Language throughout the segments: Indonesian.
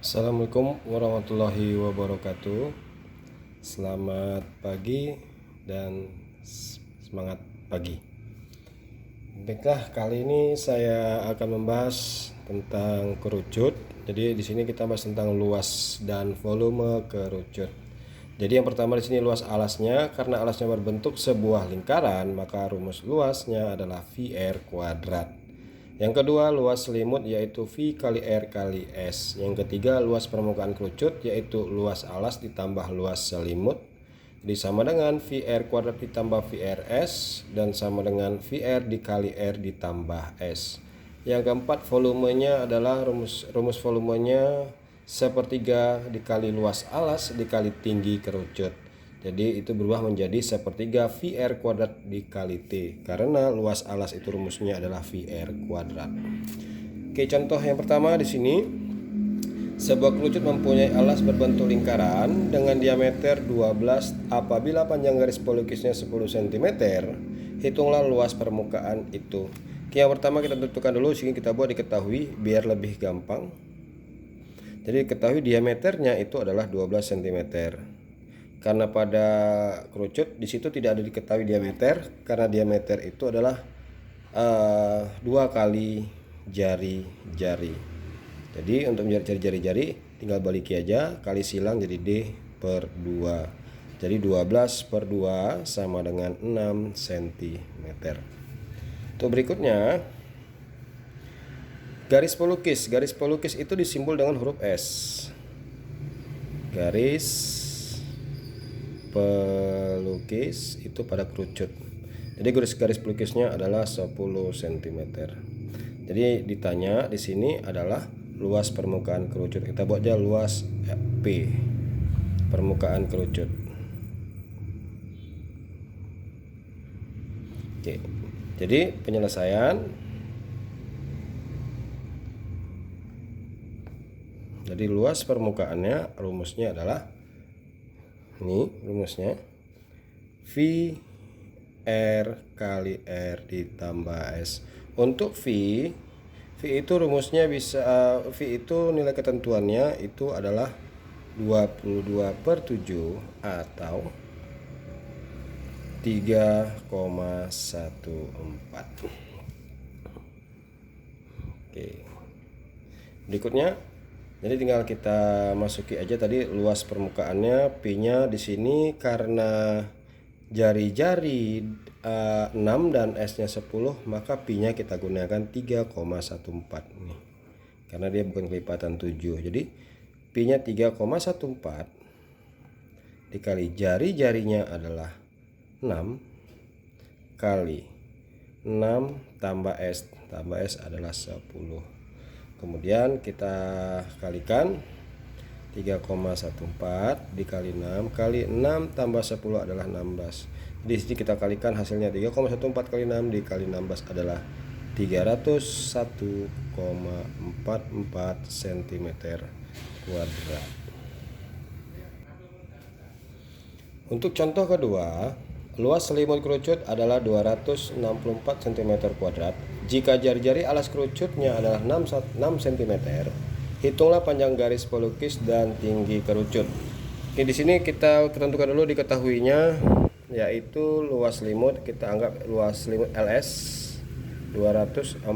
Assalamualaikum warahmatullahi wabarakatuh. Selamat pagi dan semangat pagi. Baiklah, kali ini saya akan membahas tentang kerucut. Jadi di sini kita bahas tentang luas dan volume kerucut. Jadi yang pertama di sini luas alasnya, karena alasnya berbentuk sebuah lingkaran, maka rumus luasnya adalah VR kuadrat. Yang kedua, luas selimut yaitu V kali R kali S. Yang ketiga, luas permukaan kerucut yaitu luas alas ditambah luas selimut. Jadi sama dengan VR kuadrat ditambah VRS dan sama dengan VR dikali R ditambah S. Yang keempat, volumenya adalah rumus volumenya sepertiga dikali luas alas dikali tinggi kerucut. Jadi itu berubah menjadi sepertiga VR kuadrat dikali T, karena luas alas itu rumusnya adalah VR kuadrat. Oke, contoh yang pertama di sini. Sebuah kerucut mempunyai alas berbentuk lingkaran dengan diameter 12 apabila panjang garis pelukisnya 10 cm. Hitunglah luas permukaan itu. Oke, yang pertama kita tentukan dulu, sini kita buat diketahui biar lebih gampang. Jadi diketahui diameternya itu adalah 12 cm. Karena pada kerucut di situ tidak ada diketahui diameter, karena diameter itu adalah 2 kali jari-jari. Jadi untuk mencari jari-jari tinggal baliki aja, kali silang jadi D per 2. Jadi 12 per 2 sama dengan 6 cm. Untuk berikutnya, garis pelukis. Garis pelukis itu disimbol dengan huruf S. Garis pelukis itu pada kerucut. Jadi garis pelukisnya adalah 10 cm. Jadi ditanya di sini adalah luas permukaan kerucut. Kita buat aja luas P, permukaan kerucut. Oke. Jadi penyelesaian. Jadi luas permukaannya rumusnya adalah ini rumusnya V R kali R ditambah S. Untuk V itu rumusnya bisa V itu nilai ketentuannya itu adalah 22 per 7 atau 3,14. Oke. Berikutnya, jadi tinggal kita masuki aja tadi luas permukaannya. P-nya di sini karena jari-jari 6 dan S-nya 10, maka Pi-nya kita gunakan 3,14 nih. Karena dia bukan kelipatan 7. Jadi Pi-nya 3,14 dikali jari-jarinya adalah 6 kali 6 tambah S. Tambah S adalah 10. Kemudian kita kalikan 3,14 dikali 6 kali 6 tambah 10 adalah 16. Di sini kita kalikan hasilnya 3,14 kali 6 dikali 16 adalah 301,44 cm kuadrat. Untuk contoh kedua, luas selimut kerucut adalah 264 cm kuadrat. Jika jari-jari alas kerucutnya adalah 6 cm, hitunglah panjang garis pelukis dan tinggi kerucut. Oke, di sini kita tentukan dulu diketahuinya, yaitu luas selimut. Kita anggap luas selimut LS 264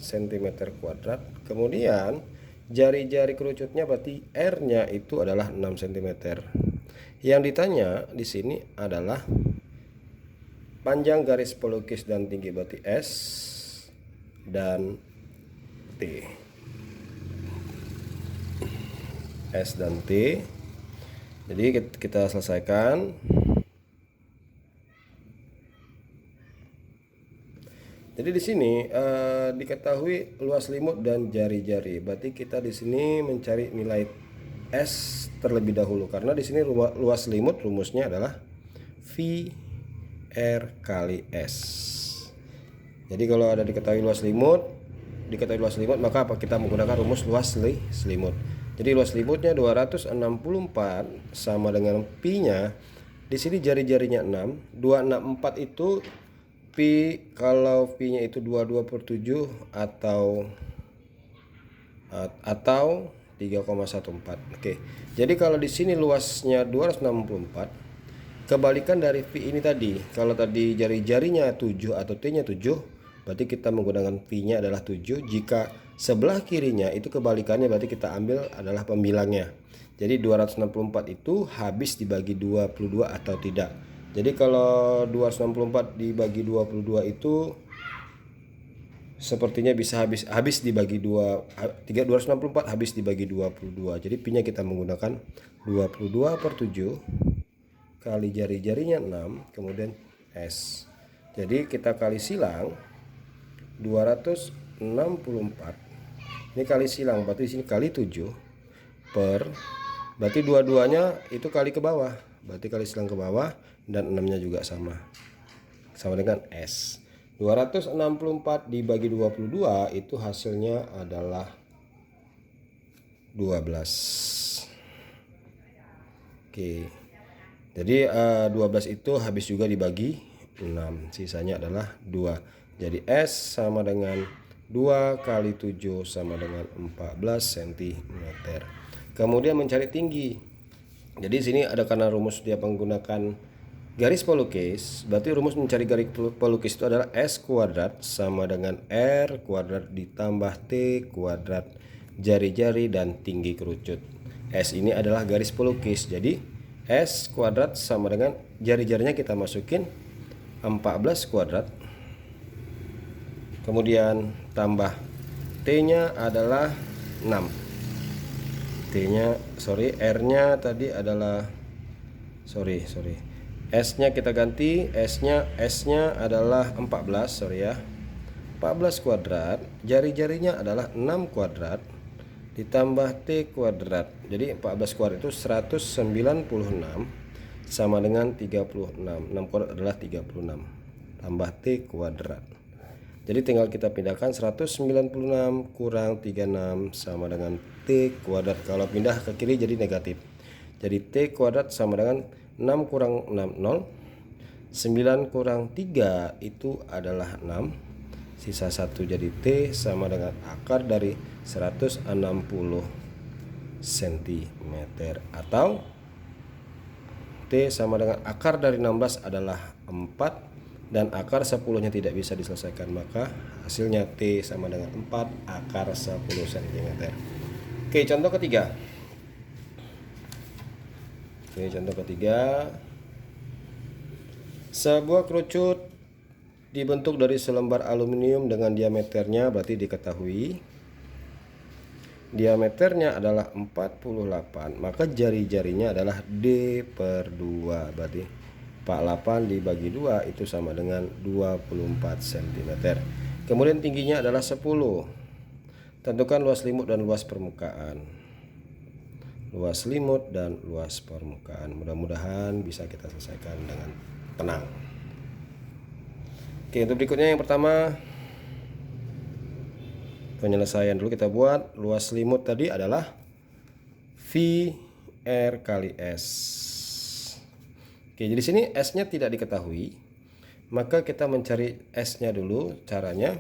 cm kuadrat. Kemudian jari-jari kerucutnya berarti R-nya itu adalah 6 cm. Yang ditanya di sini adalah panjang garis pelukis dan tinggi berarti S dan T. S dan T. Jadi kita selesaikan. Jadi di sini diketahui luas selimut dan jari-jari. Berarti kita di sini mencari nilai S terlebih dahulu, karena di sini luas selimut rumusnya adalah V R kali S. Jadi kalau ada diketahui luas selimut, maka apa, kita menggunakan rumus luas selimut. Jadi luas selimutnya 264 sama dengan pi-nya. Di sini jari-jarinya 6. 264 itu pi, kalau pi-nya itu 22 per 7 atau atau 3,14. Oke. Jadi kalau di sini luasnya 264, kebalikan dari V ini tadi. Kalau tadi jari-jarinya 7 atau T-nya 7, berarti kita menggunakan V-nya adalah 7. Jika sebelah kirinya itu kebalikannya, berarti kita ambil adalah pembilangnya. Jadi 264 itu habis dibagi 22 atau tidak. Jadi kalau 264 dibagi 22 itu sepertinya bisa habis dibagi 264 habis dibagi 22. Jadi pi-nya kita menggunakan 22/7 kali jari-jarinya 6 kemudian S. Jadi kita kali silang 264. Ini kali silang berarti di sini kali 7 per, berarti dua-duanya itu kali ke bawah. Berarti kali silang ke bawah dan 6-nya juga sama dengan S. 264 dibagi 22 itu hasilnya adalah 12. Oke. Jadi 12 itu habis juga dibagi 6. Sisanya adalah 2. Jadi S sama dengan 2 kali 7 sama dengan 14 cm. Kemudian mencari tinggi. Jadi sini ada karena rumus dia menggunakan garis pelukis, berarti rumus mencari garis pelukis itu adalah S kuadrat sama dengan R kuadrat ditambah T kuadrat jari-jari dan tinggi kerucut. S ini adalah garis pelukis, jadi S kuadrat sama dengan jari-jarinya kita masukin 14 kuadrat, kemudian tambah T-nya adalah 6. R-nya tadi adalah S-nya kita ganti, S-nya adalah 14, 14 kuadrat, jari-jarinya adalah 6 kuadrat ditambah T kuadrat. Jadi 14 kuadrat itu 196 sama dengan 36. 6 kuadrat adalah 36 tambah T kuadrat. Jadi tinggal kita pindahkan 196 kurang 36 sama dengan T kuadrat. Kalau pindah ke kiri jadi negatif. Jadi T kuadrat sama dengan 6 kurang 6 0. 9 kurang 3 itu adalah 6. Sisa 1 jadi T sama dengan akar dari 160 cm atau T sama dengan akar dari 16 adalah 4 dan akar 10-nya tidak bisa diselesaikan, maka hasilnya T sama dengan 4 akar 10 cm. Oke, contoh ketiga. Sebuah kerucut dibentuk dari selembar aluminium dengan diameternya, berarti diketahui diameternya adalah 48, maka jari-jarinya adalah D/2, berarti 48 dibagi 2 itu sama dengan 24 cm. Kemudian tingginya adalah 10. Tentukan luas limut dan luas permukaan. Luas limut dan luas permukaan. Mudah-mudahan bisa kita selesaikan dengan tenang. Oke, untuk berikutnya yang pertama penyelesaian dulu kita buat. Luas limut tadi adalah V R kali S. Oke, jadi sini S-nya tidak diketahui, maka kita mencari S-nya dulu. Caranya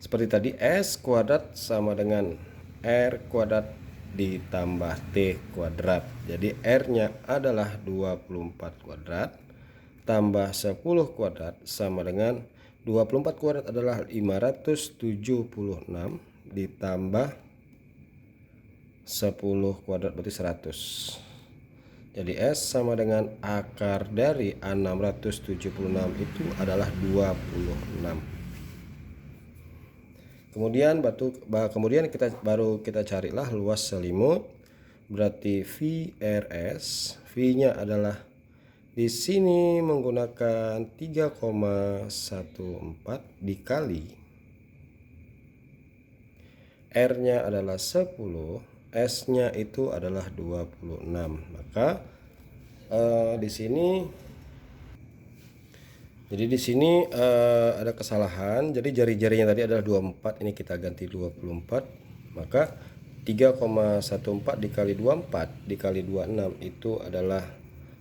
seperti tadi, S kuadrat sama dengan R kuadrat ditambah T kuadrat. Jadi R-nya adalah 24 kuadrat tambah 10 kuadrat sama dengan 24 kuadrat adalah 576 ditambah 10 kuadrat berarti 100. Jadi S sama dengan akar dari 676 itu adalah 26. Kemudian kita carilah luas selimut, berarti VRS. V-nya adalah di sini menggunakan 3,14 dikali R-nya adalah 10, S-nya itu adalah 26. Maka di sini ada kesalahan. Jadi jari-jarinya tadi adalah 24, ini kita ganti 24. Maka 3,14 dikali 24 dikali 26 itu adalah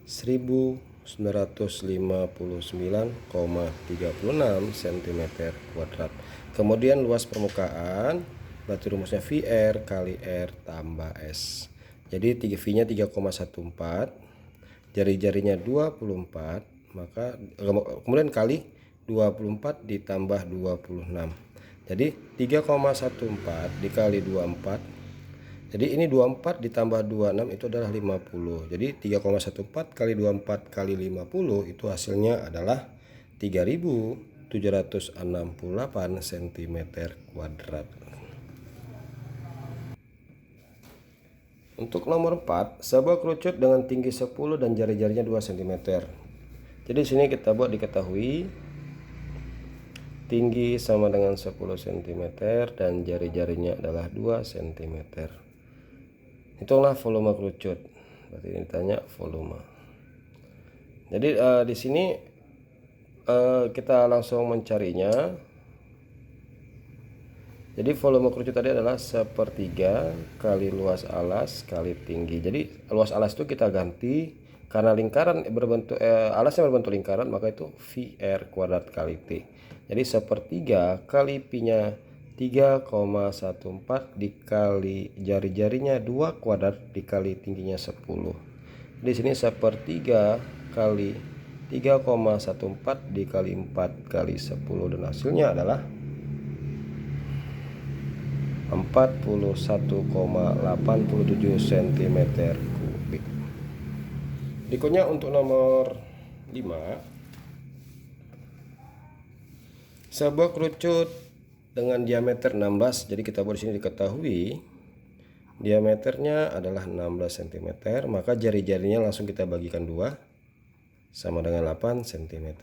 1959,36 cm². Kemudian luas permukaan berarti rumusnya VR kali R tambah S. Jadi V-nya 3,14, jari-jarinya 24, maka kemudian kali 24 ditambah 26. Jadi 3,14 dikali 24. Jadi ini 24 ditambah 26 itu adalah 50. Jadi 3,14 kali 24 kali 50 itu hasilnya adalah 3768 cm². Untuk nomor 4, sebuah kerucut dengan tinggi 10 dan jari-jarinya 2 cm. Jadi sini kita buat diketahui tinggi sama dengan 10 cm dan jari-jarinya adalah 2 cm. Itulah volume kerucut. Berarti ini ditanya volume. Jadi di sini kita langsung mencarinya. Jadi volume kerucut tadi adalah 1/3 kali luas alas kali tinggi. Jadi luas alas itu kita ganti karena lingkaran berbentuk alasnya berbentuk lingkaran, maka itu VR kuadrat kali T. Jadi 1/3 kali pi-nya 3,14 dikali jari-jarinya 2 kuadrat dikali tingginya 10. Di sini 1/3 kali 3,14 dikali 4 kali 10 dan hasilnya adalah 41,87 cm3. Berikutnya untuk nomor 5, sebuah kerucut dengan diameter 16. Jadi kita buat di sini diketahui diameternya adalah 16 cm, maka jari-jarinya langsung kita bagikan 2 sama dengan 8 cm.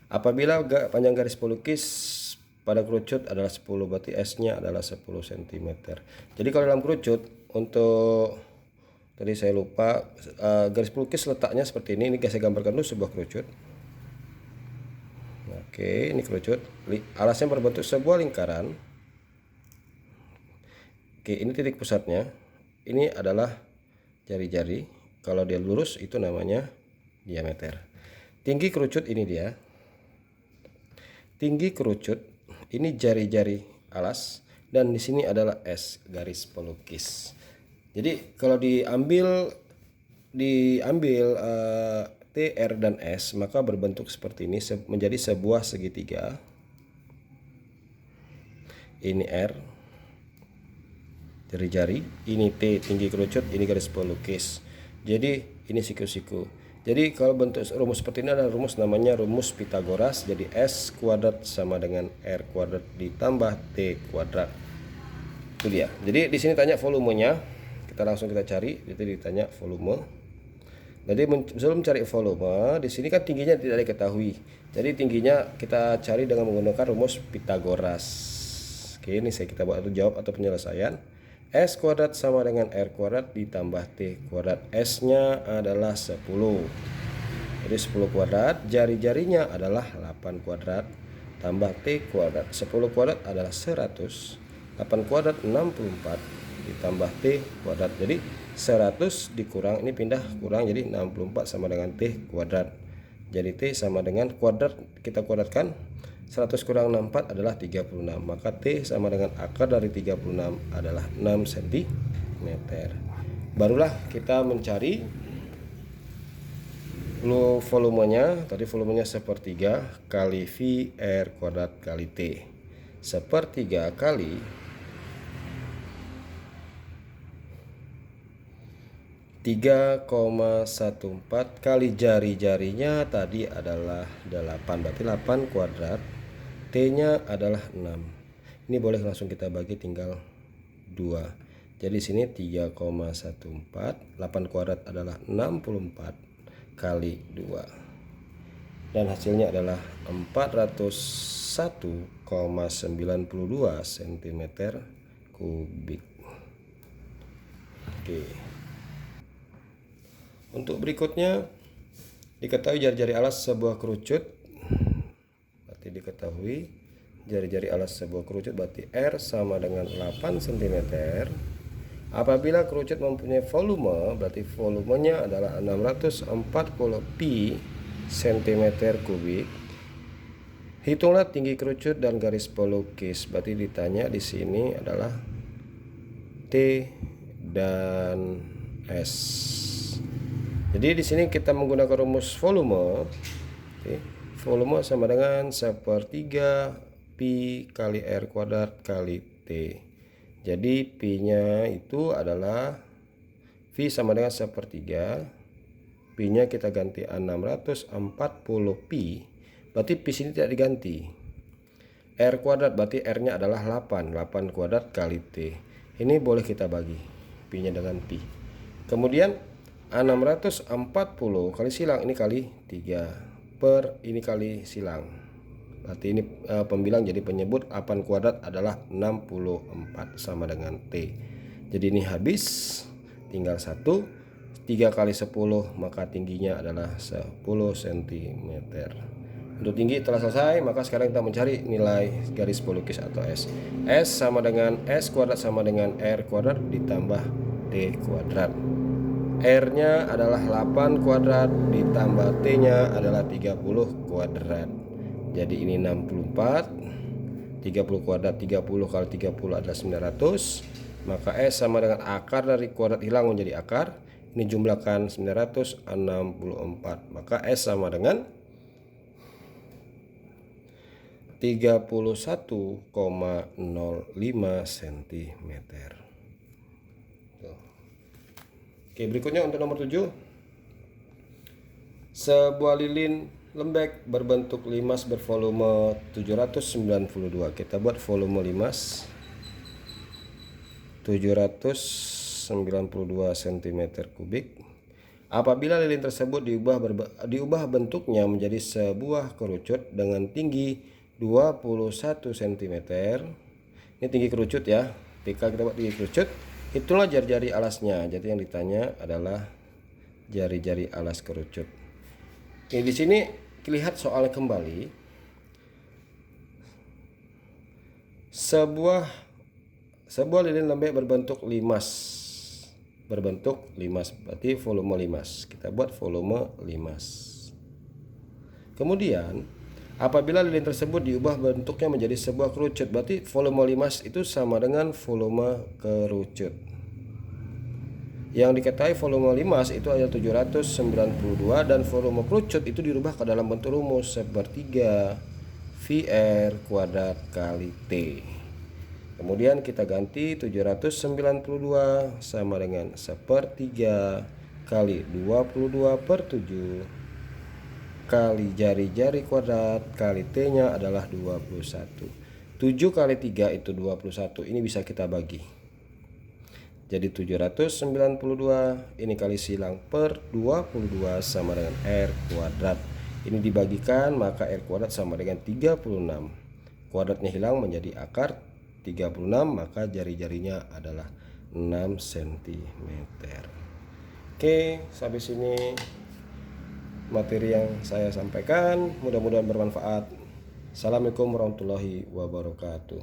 Apabila panjang garis pelukis pada kerucut adalah 10, berarti S-nya adalah 10 cm. Jadi kalau dalam kerucut, untuk tadi saya lupa, garis pelukis letaknya seperti ini. Ini saya gambarkan dulu sebuah kerucut. Oke, ini kerucut. Alasnya berbentuk sebuah lingkaran. Oke, ini titik pusatnya. Ini adalah jari-jari. Kalau dia lurus itu namanya diameter. Tinggi kerucut ini dia. Tinggi kerucut ini jari-jari alas, dan di sini adalah S garis pelukis. Jadi kalau diambil T, R dan S, maka berbentuk seperti ini menjadi sebuah segitiga. Ini R jari-jari, ini T tinggi kerucut, ini garis pelukis. Jadi ini siku-siku. Jadi kalau bentuk rumus seperti ini adalah rumus namanya rumus Pitagoras. Jadi S kuadrat sama dengan R kuadrat ditambah T kuadrat. Itu dia. Jadi di sini tanya volumenya. Kita langsung cari. Itu ditanya volume. Jadi sebelum cari volume, di sini kan tingginya tidak diketahui. Jadi tingginya kita cari dengan menggunakan rumus Pitagoras. Oke, ini kita buat jawab atau penyelesaian. S kuadrat sama dengan R kuadrat ditambah T kuadrat. S-nya adalah 10. Jadi 10 kuadrat, jari-jarinya adalah 8 kuadrat tambah T kuadrat. 10 kuadrat adalah 100. 8 kuadrat 64 ditambah T kuadrat. Jadi 100 dikurang, ini pindah kurang, jadi 64 sama dengan T kuadrat. Jadi T sama dengan kuadrat, kita kuadratkan. 100 kurang 64 adalah 36, maka T sama dengan akar dari 36 adalah 6 cm. Barulah kita mencari volumenya. Tadi volumenya 1/3 kali VR kuadrat kali T. 1/3 kali 3,14 kali jari-jarinya tadi adalah 8, berarti 8 kuadrat. T-nya adalah 6. Ini boleh langsung kita bagi tinggal 2. Jadi sini 3,14, 8 kuadrat adalah 64 kali 2. Dan hasilnya adalah 401,92 cm3. Oke. Untuk berikutnya, diketahui jari-jari alas sebuah kerucut. Berarti diketahui jari-jari alas sebuah kerucut, berarti R sama dengan 8 cm. Apabila kerucut mempunyai volume, berarti volumenya adalah 640 pi cm3. Hitunglah tinggi kerucut dan garis pelukis. Berarti ditanya di sini adalah T dan S. Jadi di sini kita menggunakan rumus volume. Oke. Volume sama dengan 1/3 pi kali R kuadrat kali T. Jadi pi-nya itu adalah V sama dengan 1/3. Pi-nya kita ganti 640 pi. Berarti pi sini tidak diganti. R kuadrat berarti R-nya adalah 8. 8 kuadrat kali T. Ini boleh kita bagi pi-nya dengan pi. Kemudian 640 kali silang, ini kali 3 per ini kali silang. Berarti ini pembilang jadi penyebut 8 kuadrat adalah 64 sama dengan T. Jadi ini habis, tinggal 1. 3 kali 10 maka tingginya adalah 10 cm. Untuk tinggi telah selesai, maka sekarang kita mencari nilai garis pelukis atau S. S sama dengan S kuadrat sama dengan R kuadrat ditambah T kuadrat. R-nya adalah 8 kuadrat ditambah T-nya adalah 30 kuadrat. Jadi ini 64. 30 kuadrat, 30 kali 30 adalah 900. Maka S sama dengan akar dari kuadrat hilang menjadi akar. Ini jumlahkan 964. Maka S sama dengan 31,05 cm. Oke, berikutnya untuk nomor 7. Sebuah lilin lembek berbentuk limas bervolume 792. Kita buat volume limas 792 cm3. Apabila lilin tersebut diubah bentuknya menjadi sebuah kerucut dengan tinggi 21 cm. Ini tinggi kerucut ya. Ketika kita buat tinggi kerucut, itulah jari-jari alasnya. Jadi yang ditanya adalah jari-jari alas kerucut. Oke, di sini lihat soalnya kembali. Sebuah lilin lembek berbentuk limas. Berarti volume limas. Kita buat volume limas. Kemudian apabila lilin tersebut diubah bentuknya menjadi sebuah kerucut, berarti volume limas itu sama dengan volume kerucut. Yang diketahui volume limas itu adalah 792 dan volume kerucut itu dirubah ke dalam bentuk rumus 1/3 VR kuadrat kali T. Kemudian kita ganti 792 sama dengan 1/3 kali 22/7 kali jari-jari kuadrat kali T-nya adalah 21. 7 kali 3 itu 21. Ini bisa kita bagi. Jadi 792 ini kali silang per 22 sama dengan R kuadrat. Ini dibagikan maka R kuadrat sama dengan 36. Kuadratnya hilang menjadi akar 36, maka jari-jarinya adalah 6 cm. Oke, sampai sini materi yang saya sampaikan, mudah-mudahan bermanfaat. Assalamualaikum warahmatullahi wabarakatuh.